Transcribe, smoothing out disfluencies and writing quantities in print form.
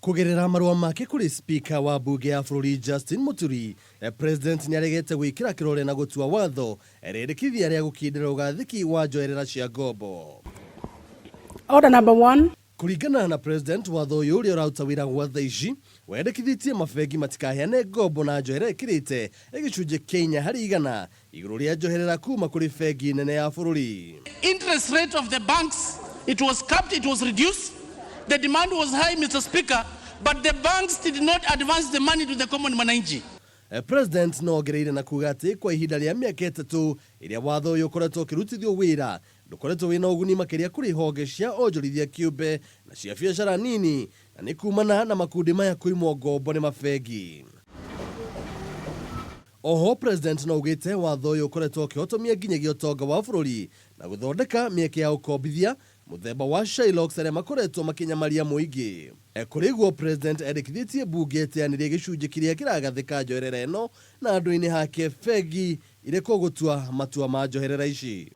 Kugerera marua make kuri speaker wa bunge ya bũrũri Justin Muturi, president niaregete gwikira kirore na gutua watho riendekithia ria gukindira ugathiki wa njoherera cia ngombo. Order number 1. Kuringana na president watho uyu uria urauta wira gwa thaici wendikithitio mabengi matikaheane ngombo na njoherera ikirite igicunje Kenya hari igana iguru ria njoherera kuma kuri bengi nene ya bũrũri. Interest rate of the banks, it was capped, it was reduced. The demand was high, Mr. Speaker, but the banks did not advance the money to the common mananchi. President no gereire na kuga ati kwa ihinda ria miaka 3 iria watho uyu ukoretwo ukirutithio wira ndukoretwo wina uguni makiria kuri honge cia onjorithia kiumbe na cia biacara nini na ni kumana na makundi maya kuimwo ngombo ni mabengi. Oho president no ugite watho uyu ukoretwo ukihotomia nginyagia utonga wa bũrũri na guthondeka mieke ya ukombithia muthemba wa Shylocks aria makoretwo makinyamaria muingi. Kuoguo president endekithitio mbunge itianirie gicunje kiria kiragathika njoherera eno na andu-ini hake bengi ire gutua matua ma njoherera ici.